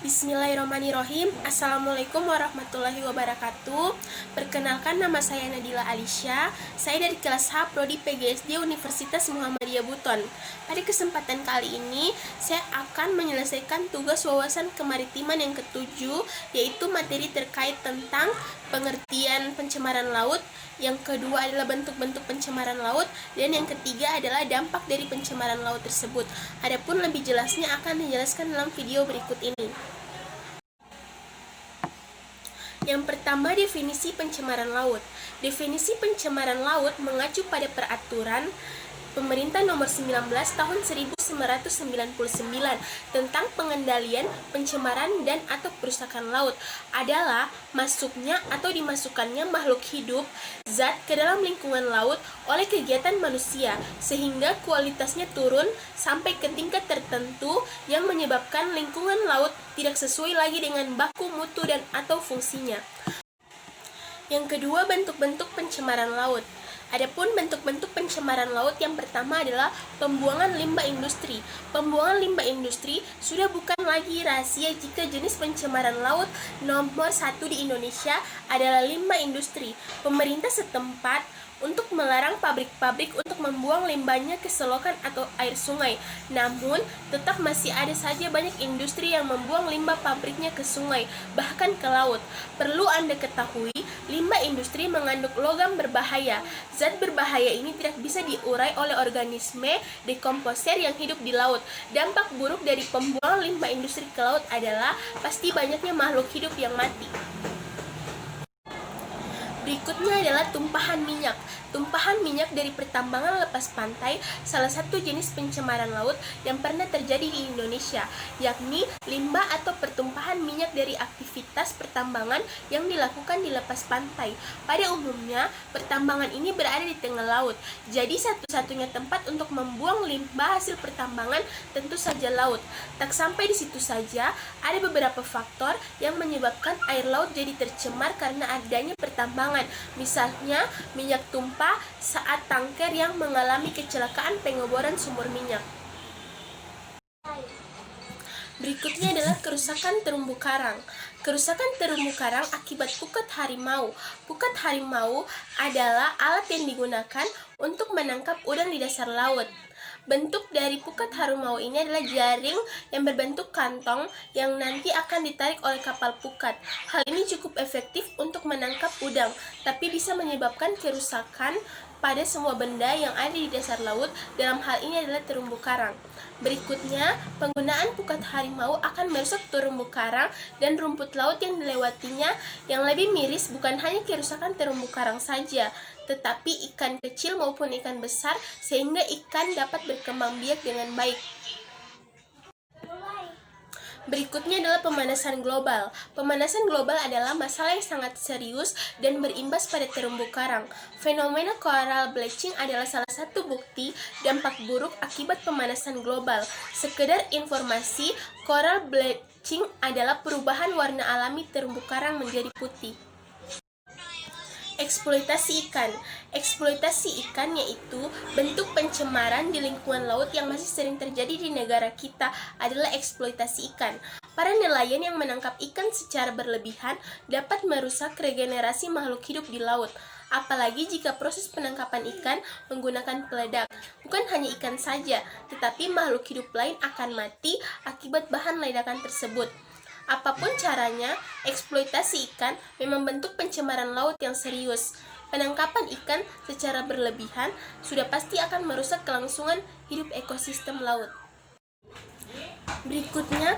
Bismillahirrahmanirrahim. Assalamualaikum warahmatullahi wabarakatuh. Perkenalkan, nama saya Nadila Alisya. Saya dari kelas H Prodi PGSD Universitas Muhammadiyah Buton. Pada kesempatan kali ini, saya akan menyelesaikan tugas wawasan kemaritiman yang ketujuh, yaitu materi terkait tentang pengertian pencemaran laut. Yang kedua adalah bentuk-bentuk pencemaran laut, dan yang ketiga adalah dampak dari pencemaran laut tersebut. Adapun lebih jelasnya akan dijelaskan dalam video berikut ini. Yang pertama, definisi pencemaran laut. Definisi pencemaran laut mengacu pada peraturan Pemerintah Nomor 19 Tahun 1999 tentang pengendalian pencemaran dan atau perusakan laut adalah masuknya atau dimasukkannya makhluk hidup, zat ke dalam lingkungan laut oleh kegiatan manusia sehingga kualitasnya turun sampai ke tingkat tertentu yang menyebabkan lingkungan laut tidak sesuai lagi dengan baku mutu dan atau fungsinya. Yang kedua, bentuk-bentuk pencemaran laut. Adapun bentuk-bentuk pencemaran laut, yang pertama adalah pembuangan limbah industri. Pembuangan limbah industri sudah bukan lagi rahasia jika jenis pencemaran laut nomor 1 di Indonesia adalah limbah industri. Pemerintah setempat untuk melarang pabrik-pabrik untuk membuang limbahnya ke selokan atau air sungai. Namun, tetap masih ada saja banyak industri yang membuang limbah pabriknya ke sungai, bahkan ke laut. Perlu Anda ketahui, limbah industri mengandung logam berbahaya. Zat berbahaya ini tidak bisa diurai oleh organisme dekomposer yang hidup di laut. Dampak buruk dari pembuangan limbah industri ke laut adalah pasti banyaknya makhluk hidup yang mati. Berikutnya adalah tumpahan minyak. Tumpahan minyak dari pertambangan lepas pantai salah satu jenis pencemaran laut yang pernah terjadi di Indonesia, yakni limbah atau pertumpahan minyak dari aktivitas pertambangan yang dilakukan di lepas pantai. Pada umumnya, pertambangan ini berada di tengah laut. Jadi satu-satunya tempat untuk membuang limbah hasil pertambangan tentu saja laut. Tak sampai di situ saja, ada beberapa faktor yang menyebabkan air laut jadi tercemar karena adanya pertambangan. Misalnya, minyak tumpah saat tanker yang mengalami kecelakaan pengeboran sumur minyak. Berikutnya adalah kerusakan terumbu karang. Kerusakan terumbu karang akibat pukat harimau. Pukat harimau adalah alat yang digunakan untuk menangkap udang di dasar laut. Bentuk dari pukat harimau ini adalah jaring yang berbentuk kantong yang nanti akan ditarik oleh kapal pukat. Hal ini cukup efektif untuk menangkap udang, tapi bisa menyebabkan kerusakan pada semua benda yang ada di dasar laut. Dalam hal ini adalah terumbu karang. Berikutnya, penggunaan pukat harimau akan merusak terumbu karang dan rumput laut yang dilewatinya. Yang lebih miris bukan hanya kerusakan terumbu karang saja, tetapi ikan kecil maupun ikan besar, sehingga ikan dapat berkembang biak dengan baik. Berikutnya adalah pemanasan global. Pemanasan global adalah masalah yang sangat serius dan berimbas pada terumbu karang. Fenomena coral bleaching adalah salah satu bukti dampak buruk akibat pemanasan global. Sekedar informasi, coral bleaching adalah perubahan warna alami terumbu karang menjadi putih. Eksploitasi ikan. Eksploitasi ikan yaitu bentuk pencemaran di lingkungan laut yang masih sering terjadi di negara kita adalah eksploitasi ikan. Para nelayan yang menangkap ikan secara berlebihan dapat merusak regenerasi makhluk hidup di laut. Apalagi jika proses penangkapan ikan menggunakan peledak. Bukan hanya ikan saja, tetapi makhluk hidup lain akan mati akibat bahan ledakan tersebut. Apapun caranya, eksploitasi ikan memang bentuk pencemaran laut yang serius. Penangkapan ikan secara berlebihan sudah pasti akan merusak kelangsungan hidup ekosistem laut. Berikutnya,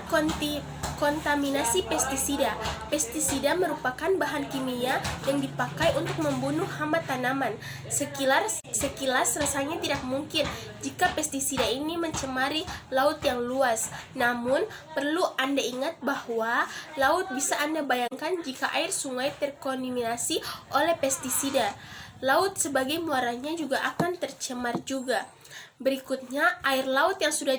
kontaminasi pestisida. Pestisida merupakan bahan kimia yang dipakai untuk membunuh hama tanaman. Sekilas rasanya tidak mungkin jika pestisida ini mencemari laut yang luas. Namun, perlu Anda ingat bahwa laut bisa Anda bayangkan jika air sungai terkontaminasi oleh pestisida. Laut sebagai muaranya juga akan tercemar juga. Berikutnya, air laut yang sudah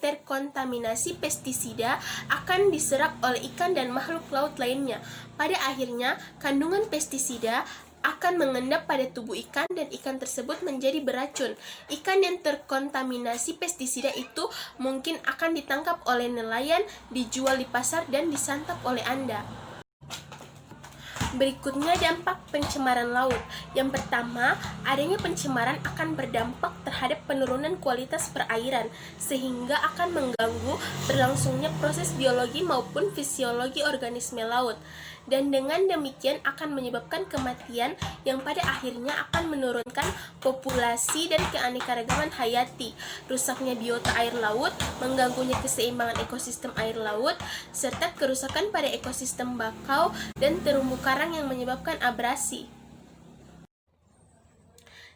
terkontaminasi pestisida akan diserap oleh ikan dan makhluk laut lainnya. Pada akhirnya, kandungan pestisida akan mengendap pada tubuh ikan dan ikan tersebut menjadi beracun. Ikan yang terkontaminasi pestisida itu mungkin akan ditangkap oleh nelayan, dijual di pasar dan disantap oleh Anda. Berikutnya dampak pencemaran laut. Yang pertama, adanya pencemaran akan berdampak terhadap penurunan kualitas perairan, sehingga akan mengganggu berlangsungnya proses biologi maupun fisiologi organisme laut. Dan dengan demikian akan menyebabkan kematian yang pada akhirnya akan menurunkan populasi dan keanekaragaman hayati, rusaknya biota air laut, mengganggunya keseimbangan ekosistem air laut, serta kerusakan pada ekosistem bakau dan terumbu karang yang menyebabkan abrasi.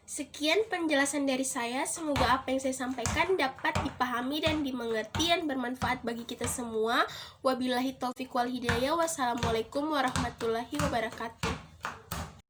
Sekian penjelasan dari saya, semoga apa yang saya sampaikan dapat dipahami dan dimengerti dan bermanfaat bagi kita semua. Wabillahi taufiq wal hidayah. Wassalamualaikum warahmatullahi wabarakatuh.